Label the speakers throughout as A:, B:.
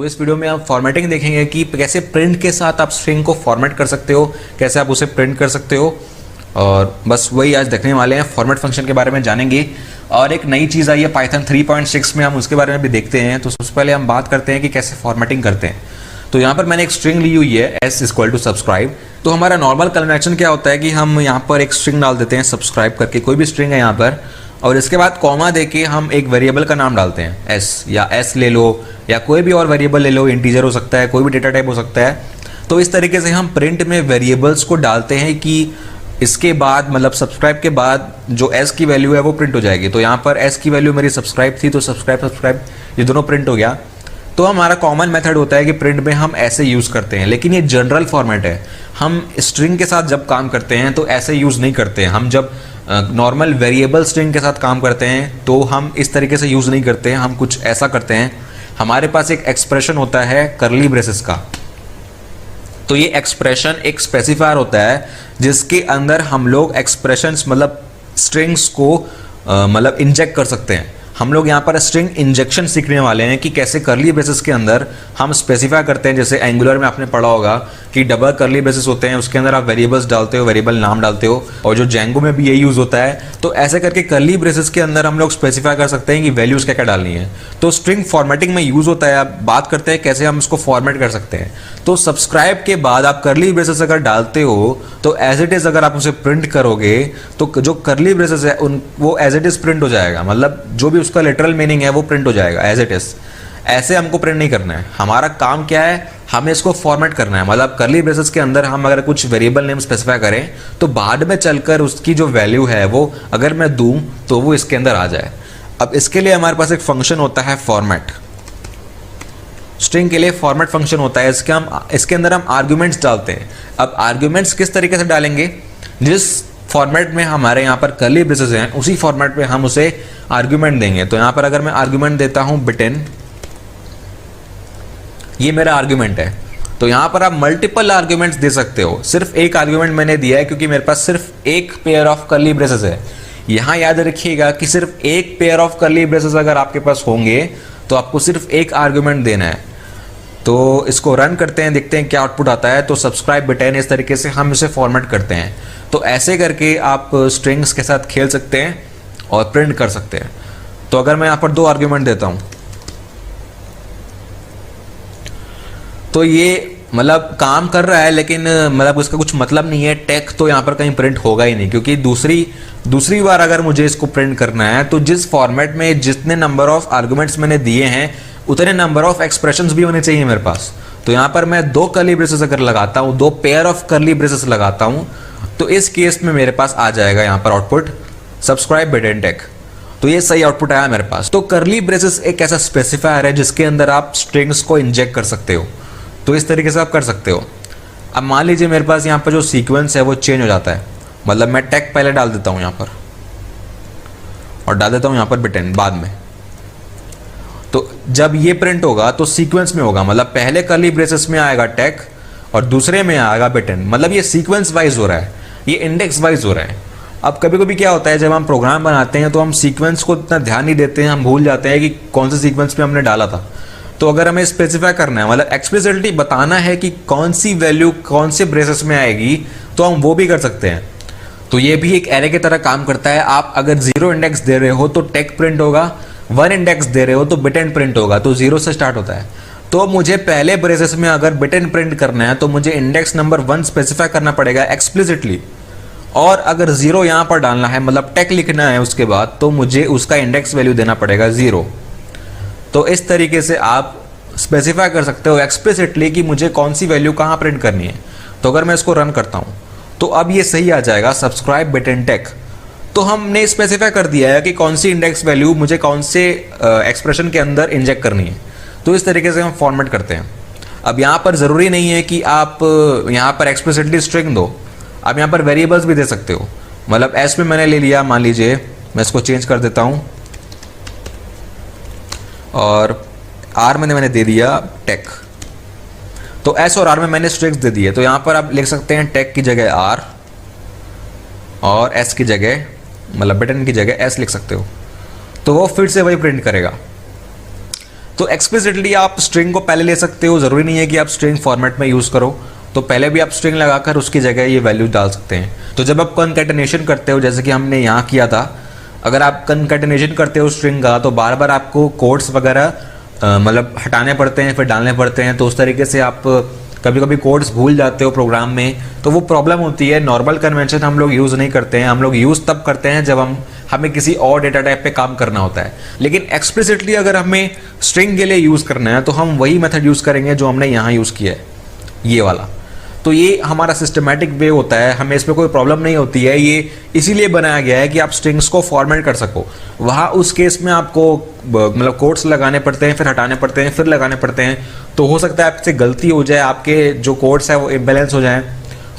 A: तो इस वीडियो में आप फॉर्मेटिंग देखेंगे कि कैसे प्रिंट के साथ आप स्ट्रिंग को फॉर्मेट कर सकते हो, कैसे आप उसे प्रिंट कर सकते हो। और बस वही आज देखने वाले हैं, फॉर्मेट फंक्शन के बारे में जानेंगे। और एक नई चीज़ आई है पाइथन 3.6 में, हम उसके बारे में भी देखते हैं। तो सबसे पहले हम बात करते हैं कि कैसे फॉर्मेटिंग करते हैं। तो यहाँ पर मैंने एक स्ट्रिंग ली हुई है s=subscribe। तो हमारा नॉर्मल कन्वेंशन क्या होता है कि हम यहाँ पर एक स्ट्रिंग डाल देते हैं सब्सक्राइब करके, कोई भी स्ट्रिंग है यहाँ पर, और इसके बाद कॉमा देके हम एक वेरिएबल का नाम डालते हैं s, या s ले लो या कोई भी और वेरिएबल ले लो, इंटीजर हो सकता है, कोई भी डेटा टाइप हो सकता है। तो इस तरीके से हम प्रिंट में वेरिएबल्स को डालते हैं कि इसके बाद मतलब सब्सक्राइब के बाद जो s की वैल्यू है वो प्रिंट हो जाएगी। तो यहाँ पर s की वैल्यू मेरी सब्सक्राइब थी, तो सब्सक्राइब ये दोनों प्रिंट हो गया। तो हमारा कॉमन मेथड होता है कि प्रिंट में हम ऐसे यूज़ करते हैं, लेकिन ये जनरल फॉर्मेट है। हम स्ट्रिंग के साथ जब काम करते हैं तो ऐसे यूज़ नहीं करते हैं। हम जब नॉर्मल वेरिएबल स्ट्रिंग के साथ काम करते हैं तो हम इस तरीके से यूज़ नहीं करते हैं, हम कुछ ऐसा करते हैं। हमारे पास एक एक्सप्रेशन होता है करली ब्रेसेस का। तो ये एक्सप्रेशन एक स्पेसिफायर होता है जिसके अंदर हम लोग एक्सप्रेशंस मतलब स्ट्रिंग्स को मतलब इंजेक्ट कर सकते हैं। हम लोग यहाँ पर स्ट्रिंग इंजेक्शन सीखने वाले हैं कि कैसे करली ब्रेसेस के अंदर हम स्पेसिफाई करते हैं। जैसे एंगुलर में आपने पढ़ा होगा कि डबल करली ब्रेसेस होते हैं, उसके अंदर आप वेरिएबल्स डालते हो, वेरिएबल नाम डालते हो, और जो जेंगो में भी यही यूज़ होता है। तो ऐसे करके करली ब्रेसेस के अंदर हम लोग स्पेसिफाई कर सकते हैं कि वैल्यूज़ क्या क्या डालनी है। तो स्ट्रिंग फॉर्मेटिंग में यूज़ होता है। आप बात करते हैं कैसे हम इसको फॉर्मेट कर सकते हैं। तो सब्सक्राइब के बाद आप करली ब्रेसेस अगर डालते हो तो एज इट इज़ अगर आप उसे प्रिंट करोगे तो जो करली ब्रेसेस है वो एज इट इज़ प्रिंट हो जाएगा, मतलब जो भी उसका लिटरल मीनिंग है वो प्रिंट हो जाएगा एज इट इज़। ऐसे हमको प्रिंट नहीं करना है। हमारा काम क्या है, हमें इसको फॉर्मेट करना है। मतलब करली ब्रेसेस के अंदर हम अगर कुछ वेरिएबल नेम स्पेसिफाई करें तो बाद में चलकर उसकी जो वैल्यू है वो अगर मैं दूं तो वो इसके अंदर आ जाए। अब इसके लिए हमारे पास एक फंक्शन होता है फॉर्मेट। स्ट्रिंग के लिए फॉर्मेट फंक्शन होता है। इसके अंदर हम आर्ग्यूमेंट्स डालते हैं। अब आर्ग्यूमेंट्स किस तरीके से डालेंगे, जिस फॉर्मेट में हमारे यहाँ पर करली ब्रेसेस हैं उसी फॉर्मेट में हम उसे आर्ग्यूमेंट देंगे। तो यहाँ पर अगर मैं आर्ग्यूमेंट देता हूँ बिटन, ये मेरा आर्ग्यूमेंट है। तो यहाँ पर आप मल्टीपल आर्ग्यूमेंट्स दे सकते हो। सिर्फ एक आर्ग्यूमेंट मैंने दिया है क्योंकि मेरे पास सिर्फ एक पेयर ऑफ करली ब्रेसेस है। यहाँ याद रखिएगा कि सिर्फ एक पेयर ऑफ करली ब्रेसेस अगर आपके पास होंगे तो आपको सिर्फ एक आर्ग्यूमेंट देना है। तो इसको रन करते हैं, देखते हैं क्या आउटपुट आता है। तो सब्सक्राइब बटन, इस तरीके से हम इसे फॉर्मेट करते हैं। तो ऐसे करके आप स्ट्रिंग्स के साथ खेल सकते हैं और प्रिंट कर सकते हैं। तो अगर मैं यहाँ पर 2 आर्ग्यूमेंट देता हूँ तो ये मतलब काम कर रहा है, लेकिन मतलब उसका कुछ मतलब नहीं है। टेक तो यहाँ पर कहीं प्रिंट होगा ही नहीं, क्योंकि दूसरी बार अगर मुझे इसको प्रिंट करना है तो जिस फॉर्मेट में जितने नंबर ऑफ आर्गुमेंट्स मैंने दिए हैं उतने नंबर ऑफ एक्सप्रेशंस भी होने चाहिए मेरे पास। तो यहाँ पर मैं 2 करली ब्रेसेस अगर लगाता हूँ, 2 पेयर ऑफ करली ब्रेसेस लगाता हूँ, तो इस केस में मेरे पास आ जाएगा यहाँ पर आउटपुट सब्सक्राइब बटन टेक। तो ये सही आउटपुट आया मेरे पास। तो करली ब्रेसेस एक ऐसा स्पेसिफायर है जिसके अंदर आप स्ट्रिंग्स को इंजेक्ट कर सकते हो। तो इस तरीके से आप कर सकते हो। अब मान लीजिए मेरे पास यहाँ पर जो सीक्वेंस है वो चेंज हो जाता है, मतलब मैं टेक पहले डाल देता हूँ यहाँ पर और डाल देता हूँ यहाँ पर बटन बाद में। तो जब ये प्रिंट होगा तो सीक्वेंस में होगा, मतलब पहले करली ब्रेसेस में आएगा टेक और दूसरे में आएगा बटन। मतलब ये सीक्वेंस वाइज हो रहा है, ये इंडेक्स वाइज हो रहा है। अब कभी कभी क्या होता है, जब हम प्रोग्राम बनाते हैं तो हम सीक्वेंस को इतना ध्यान नहीं देते हैं, हम भूल जाते हैं कि कौन से सीक्वेंस में हमने डाला था। तो अगर हमें स्पेसिफाई करना है, मतलब एक्सप्लिसिटली बताना है कि कौन सी वैल्यू कौन से ब्रेसेस में आएगी, तो हम वो भी कर सकते हैं। तो ये भी एक एरे की तरह काम करता है। आप अगर 0 इंडेक्स दे रहे हो तो टेक प्रिंट होगा, 1 इंडेक्स दे रहे हो तो बटन प्रिंट होगा। तो 0 से स्टार्ट होता है। तो मुझे पहले ब्रेसेस में अगर बटन प्रिंट करना है तो मुझे इंडेक्स नंबर 1 स्पेसिफाई करना पड़ेगा एक्सप्लिसिटली, और अगर 0 यहाँ पर डालना है मतलब टेक लिखना है उसके बाद, तो मुझे उसका इंडेक्स वैल्यू देना पड़ेगा 0। तो इस तरीके से आप स्पेसिफाई कर सकते हो एक्सप्लिसिटली कि मुझे कौन सी वैल्यू कहाँ प्रिंट करनी है। तो अगर मैं इसको रन करता हूँ तो अब ये सही आ जाएगा सब्सक्राइब बटन टेक। तो हमने स्पेसिफाई कर दिया है कि कौन सी इंडेक्स वैल्यू मुझे कौन से एक्सप्रेशन के अंदर इंजेक्ट करनी है। तो इस तरीके से हम फॉर्मेट करते हैं। अब यहाँ पर ज़रूरी नहीं है कि आप यहाँ पर एक्सप्लिसिटली स्ट्रिंग दो, आप यहाँ पर वेरिएबल्स भी दे सकते हो। मतलब एस में मैंने ले लिया, मान लीजिए मैं इसको चेंज कर देता हूँ और आर में मैंने दे दिया टेक। तो एस और आर में मैंने स्ट्रिंग्स दे दिए। तो यहाँ पर आप लिख सकते हैं टेक की जगह आर और एस की जगह मतलब बटन की जगह एस लिख सकते हो। तो वो फिर से वही प्रिंट करेगा। तो एक्सप्लिसिटली आप स्ट्रिंग को पहले ले सकते हो, ज़रूरी नहीं है कि आप स्ट्रिंग फॉर्मेट में यूज़ करो, तो पहले भी आप स्ट्रिंग लगाकर उसकी जगह ये वैल्यू डाल सकते हैं। तो जब आप कनकैटिनेशन करते हो, जैसे कि हमने यहाँ किया था, अगर आप कनकैटिनेशन करते हो स्ट्रिंग का तो बार बार आपको कोड्स वगैरह मतलब हटाने पड़ते हैं, फिर डालने पड़ते हैं, तो उस तरीके से आप कभी कभी कोड्स भूल जाते हो प्रोग्राम में, तो वो प्रॉब्लम होती है। नॉर्मल कन्वेंशन हम लोग यूज़ नहीं करते हैं, हम लोग यूज़ तब करते हैं जब हमें किसी और डेटा टाइप पे काम करना होता है। लेकिन एक्सप्लिसिटली अगर हमें स्ट्रिंग के लिए यूज़ करना है तो हम वही मेथड यूज़ करेंगे जो हमने यहाँ यूज़ किया है, ये वाला। तो ये हमारा सिस्टमैटिक वे होता है, हमें इसमें कोई प्रॉब्लम नहीं होती है। ये इसीलिए बनाया गया है कि आप स्ट्रिंग्स को फॉर्मेट कर सको। वहाँ उस केस में आपको मतलब कोड्स लगाने पड़ते हैं, फिर हटाने पड़ते हैं, फिर लगाने पड़ते हैं, तो हो सकता है आपसे गलती हो जाए, आपके जो कोड्स है वो इम्बैलेंस हो जाए,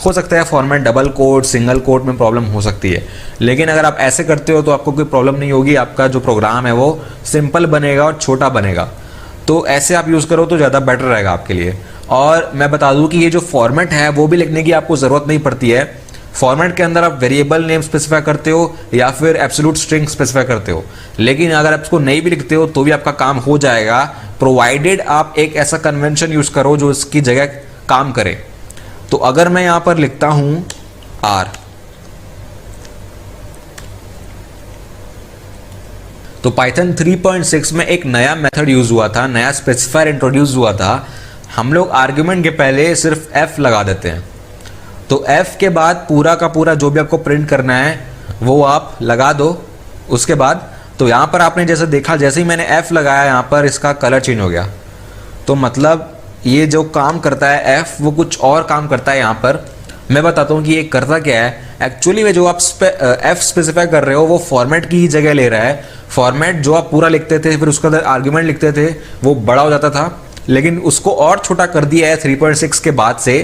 A: हो सकता है format double quote single code में प्रॉब्लम हो सकती है। लेकिन अगर आप ऐसे करते हो तो आपको कोई प्रॉब्लम नहीं होगी, आपका जो प्रोग्राम है वो सिंपल बनेगा और छोटा बनेगा। तो ऐसे आप यूज़ करो तो ज़्यादा बेटर रहेगा आपके लिए। और मैं बता दूं कि ये जो फॉर्मेट है वो भी लिखने की आपको ज़रूरत नहीं पड़ती है। फॉर्मेट के अंदर आप वेरिएबल नेम स्पेसिफाई करते हो या फिर एब्सोल्यूट स्ट्रिंग स्पेसिफाई करते हो, लेकिन अगर आप इसको नहीं भी लिखते हो तो भी आपका काम हो जाएगा, प्रोवाइडेड आप एक ऐसा कन्वेंशन यूज़ करो जो इसकी जगह काम करे। तो अगर मैं यहाँ पर लिखता हूँ R, तो पाइथन 3.6 में एक नया मेथड यूज़ हुआ था, नया स्पेसिफायर इंट्रोड्यूस हुआ था। हम लोग आर्ग्यूमेंट के पहले सिर्फ f लगा देते हैं, तो f के बाद पूरा का पूरा जो भी आपको प्रिंट करना है वो आप लगा दो। उसके बाद तो यहाँ पर आपने जैसे देखा, जैसे ही मैंने f लगाया यहाँ पर इसका कलर चेंज हो गया। तो मतलब ये जो काम करता है f वो कुछ और काम करता है। यहाँ पर मैं बताता हूँ कि ये करता क्या है। एक्चुअली में जो आप f स्पेसिफाई कर रहे हो वो फॉर्मेट की ही जगह ले रहा है। फॉर्मेट जो आप पूरा लिखते थे फिर उसके अंदर आर्ग्यूमेंट लिखते थे वो बड़ा हो जाता था, लेकिन उसको और छोटा कर दिया है 3.6 के बाद से।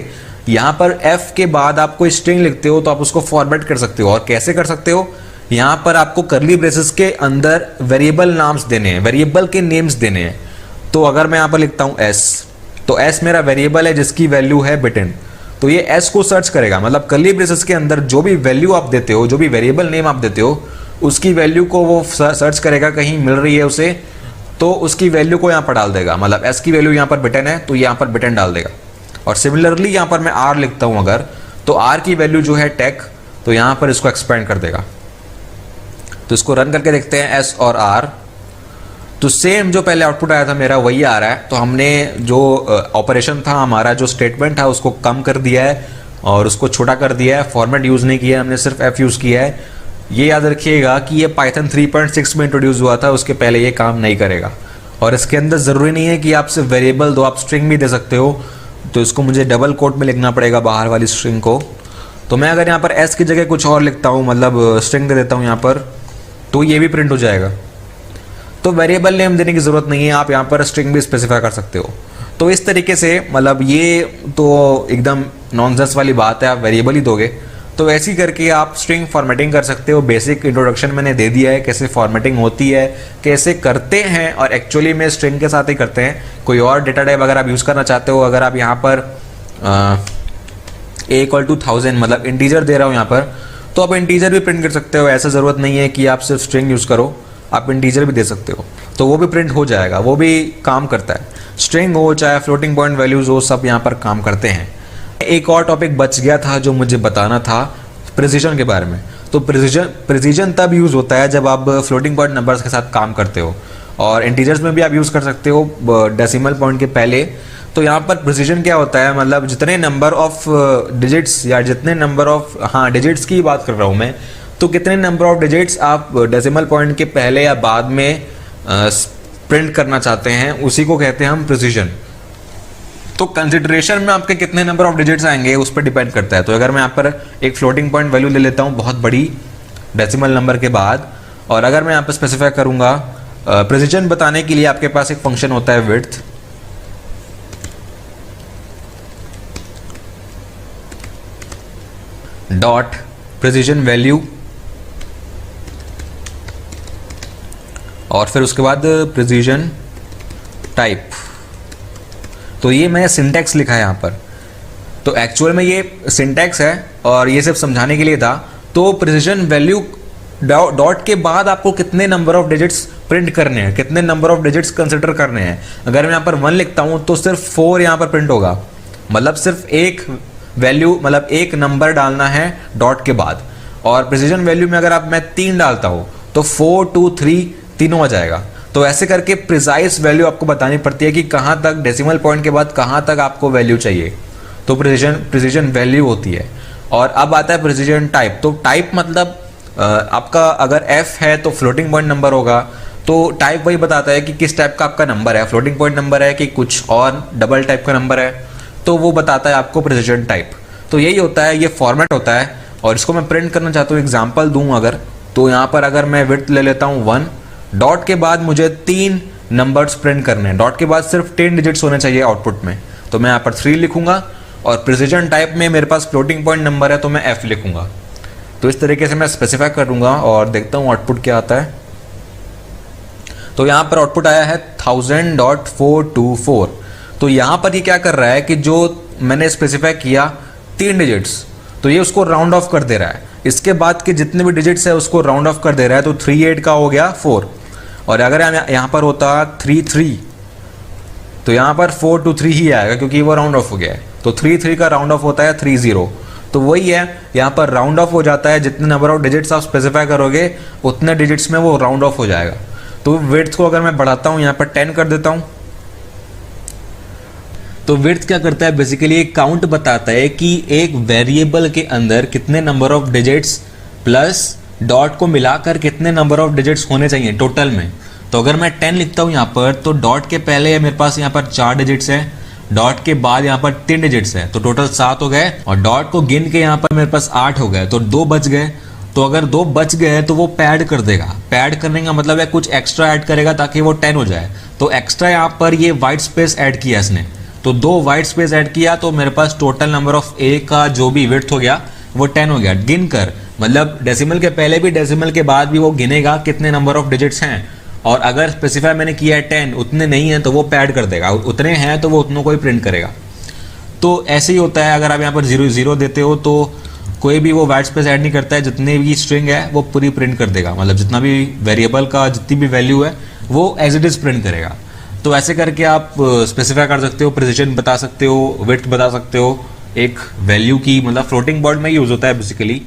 A: यहाँ पर f के बाद आप कोई स्ट्रिंग लिखते हो तो आप उसको फॉर्मेट कर सकते हो। और कैसे कर सकते हो, यहाँ पर आपको करली ब्रेसेस के अंदर वेरिएबल नाम्स देने हैं, वेरिएबल के नेम्स देने हैं। तो अगर मैं यहाँ पर लिखता हूँ s, तो s मेरा वेरिएबल है जिसकी वैल्यू है बिटन, तो ये s को सर्च करेगा। मतलब करली ब्रेसेस के अंदर जो भी वैल्यू आप देते हो, जो भी वेरिएबल नेम आप देते हो, उसकी वैल्यू को वो सर्च करेगा, कहीं मिल रही है उसे तो उसकी वैल्यू को यहाँ पर डाल देगा। मतलब s की वैल्यू यहाँ पर बिटन है तो यहाँ पर बिटन डाल देगा। और सिमिलरली यहाँ पर मैं r लिखता हूँ अगर, तो r की वैल्यू जो है टेक, तो यहाँ पर इसको एक्सपेंड कर देगा। तो इसको रन करके देखते हैं s और r, तो सेम जो पहले आउटपुट आया था मेरा वही आ रहा है। तो हमने जो ऑपरेशन था हमारा, जो स्टेटमेंट था उसको कम कर दिया है और उसको छोटा कर दिया है। फॉर्मेट यूज़ नहीं किया, हमने सिर्फ f यूज़ किया है। ये याद रखिएगा कि ये पाइथन 3.6 में इंट्रोड्यूस हुआ था, उसके पहले ये काम नहीं करेगा। और इसके अंदर ज़रूरी नहीं है कि आप सिर्फ वेरिएबल दो, आप स्ट्रिंग भी दे सकते हो। तो इसको मुझे डबल कोट में लिखना पड़ेगा बाहर वाली स्ट्रिंग को। तो मैं अगर यहाँ पर s की जगह कुछ और लिखता हूँ, मतलब स्ट्रिंग दे देता हूँ यहाँ पर, तो ये भी प्रिंट हो जाएगा। तो वेरिएबल नेम देने की ज़रूरत नहीं है, आप यहाँ पर स्ट्रिंग भी स्पेसिफाई कर सकते हो। तो इस तरीके से मतलब ये तो एकदम नॉनसेंस वाली बात है, आप वेरिएबल ही दोगे। तो ऐसे ही करके आप स्ट्रिंग फॉर्मेटिंग कर सकते हो। बेसिक इंट्रोडक्शन मैंने दे दिया है, कैसे फॉर्मेटिंग होती है, कैसे करते हैं, और एक्चुअली में स्ट्रिंग के साथ ही करते हैं। कोई और डेटा टाइप अगर आप यूज़ करना चाहते हो, अगर आप यहाँ पर a = 1000 मतलब इंटीजर दे रहा हूँ यहाँ पर, तो आप इंटीजर भी प्रिंट कर सकते हो। ऐसा ज़रूरत नहीं है कि आप सिर्फ स्ट्रिंग यूज़ करो, आप इंटीजर भी दे सकते हो, तो वो भी प्रिंट हो जाएगा, वो भी काम करता है। स्ट्रिंग हो चाहे फ्लोटिंग पॉइंट वैल्यूज हो, सब यहाँ पर काम करते हैं। एक और टॉपिक बच गया था जो मुझे बताना था, प्रिसीजन के बारे में। तो प्रिसीजन तब यूज़ होता है जब आप फ्लोटिंग पॉइंट नंबर्स के साथ काम करते हो, और इंटीजर्स में भी आप यूज़ कर सकते हो डेसिमल पॉइंट के पहले। तो यहाँ पर प्रिसीजन क्या होता है, मतलब जितने नंबर ऑफ डिजिट्स या जितने नंबर ऑफ डिजिट्स की बात कर रहा हूँ मैं, तो कितने नंबर ऑफ डिजिट्स आप डेसिमल पॉइंट के पहले या बाद में प्रिंट करना चाहते हैं, उसी को कहते हैं हम प्रिसीजन। तो कंसिडरेशन में आपके कितने नंबर ऑफ डिजिट्स आएंगे उस पर डिपेंड करता है। तो अगर मैं यहाँ पर एक फ्लोटिंग पॉइंट वैल्यू ले लेता हूँ बहुत बड़ी डेसिमल नंबर के बाद, और अगर मैं यहाँ पर स्पेसिफाई करूँगा प्रिसीजन बताने के लिए, आपके पास एक फंक्शन होता है विड्थ, डॉट प्रिसीजन वैल्यू, और फिर उसके बाद प्रिसीजन टाइप। तो ये मैंने सिंटैक्स लिखा है यहाँ पर। तो एक्चुअल में ये सिंटैक्स है और ये सिर्फ समझाने के लिए था। तो प्रिसीजन वैल्यू डॉट के बाद आपको कितने नंबर ऑफ डिजिट्स प्रिंट करने हैं, कितने नंबर ऑफ डिजिट्स कंसिडर करने हैं। अगर मैं यहाँ पर 1 लिखता हूँ तो सिर्फ 4 यहाँ पर प्रिंट होगा, मतलब सिर्फ एक वैल्यू, मतलब एक नंबर डालना है डॉट के बाद। और प्रिसीजन वैल्यू में अगर मैं 3 डालता हूँ तो 4, 2, 3 तीनों आ जाएगा। तो ऐसे करके प्रिसाइज वैल्यू आपको बतानी पड़ती है कि कहाँ तक डेसिमल पॉइंट के बाद कहाँ तक आपको वैल्यू चाहिए, तो प्रिसीजन वैल्यू होती है। और अब आता है प्रिसीजन टाइप। तो टाइप मतलब आपका अगर f है तो फ्लोटिंग पॉइंट नंबर होगा, तो टाइप वही बताता है कि किस टाइप का आपका नंबर है, फ्लोटिंग पॉइंट नंबर है कि कुछ और डबल टाइप का नंबर है, तो वो बताता है आपको प्रिसीजन टाइप। तो यही होता है, ये फॉर्मेट होता है। और इसको मैं प्रिंट करना चाहता हूँ, एग्जाम्पल दूँ अगर, तो यहाँ पर अगर मैं विड्थ ले लेता हूँ 1, डॉट के बाद मुझे 3 नंबर्स प्रिंट करने हैं, डॉट के बाद सिर्फ 10 डिजिट्स होने चाहिए आउटपुट में, तो मैं यहाँ पर 3 लिखूंगा। और प्रिसीजन टाइप में मेरे पास फ्लोटिंग पॉइंट नंबर है तो मैं f लिखूंगा। तो इस तरीके से मैं स्पेसिफाई करूंगा और देखता हूँ आउटपुट क्या आता है। तो यहाँ पर आउटपुट आया है 1000.424। तो यहाँ पर ये क्या कर रहा है कि जो मैंने स्पेसिफाई किया 3 डिजिट्स, तो ये उसको राउंड ऑफ कर दे रहा है। इसके बाद के जितने भी डिजिट्स है उसको राउंड ऑफ कर दे रहा है। तो 38 का हो गया 4, और अगर यहाँ पर होता 33 तो यहाँ पर 4 to 3 ही आएगा क्योंकि वो राउंड ऑफ हो गया है। तो 3 का राउंड ऑफ होता है 30। तो वही है, यहाँ पर राउंड ऑफ हो जाता है, जितने नंबर ऑफ डिजिट्स आप स्पेसिफाई करोगे उतने डिजिट्स में वो राउंड ऑफ हो जाएगा। तो विड्थ को अगर मैं बढ़ाता हूँ, यहाँ पर 10 कर देता हूँ, तो विड्थ क्या करता है, बेसिकली एक काउंट बताता है कि एक वेरिएबल के अंदर कितने number of digits plus dot को मिलाकर कितने नंबर ऑफ डिजिट्स होने चाहिए टोटल में। तो अगर मैं 10 लिखता हूँ यहाँ पर, तो डॉट के पहले मेरे पास यहाँ पर 4 डिजिट्स है, डॉट के बाद यहाँ पर 3 डिजिट्स है, तो टोटल 7 हो गए। और डॉट को गिन के यहाँ पर मेरे पास 8 हो गए, तो 2 बच गए। तो अगर 2 बच गए तो वो पैड कर देगा। पैड करने का मतलब है कुछ एक्स्ट्रा ऐड करेगा ताकि वो 10 हो जाए। तो एक्स्ट्रा यहाँ पर ये वाइट स्पेस ऐड किया इसने, तो 2 वाइट स्पेस ऐड किया, तो मेरे पास टोटल नंबर ऑफ ए का जो भी विड्थ हो गया वो 10 हो गया। गिन कर, मतलब डेसिमल के पहले भी डेसिमल के बाद भी वो गिनेगा कितने नंबर ऑफ डिजिट्स हैं। और अगर स्पेसिफाई मैंने किया है 10, उतने नहीं है तो वो पैड कर देगा, उतने हैं तो वो उतनों को ही प्रिंट करेगा। तो ऐसे ही होता है, अगर आप यहाँ पर 0 देते हो तो कोई भी वो वाइट स्पेस ऐड नहीं करता है, जितने भी स्ट्रिंग है वो पूरी प्रिंट कर देगा, मतलब जितना भी वेरिएबल का जितनी भी वैल्यू है वो एज इट इज प्रिंट करेगा। तो ऐसे करके आप स्पेसिफाई कर सकते हो, प्रिसिजन बता सकते हो, विड्थ बता सकते हो एक वैल्यू की, मतलब फ्लोटिंग पॉइंट में यूज होता है बेसिकली।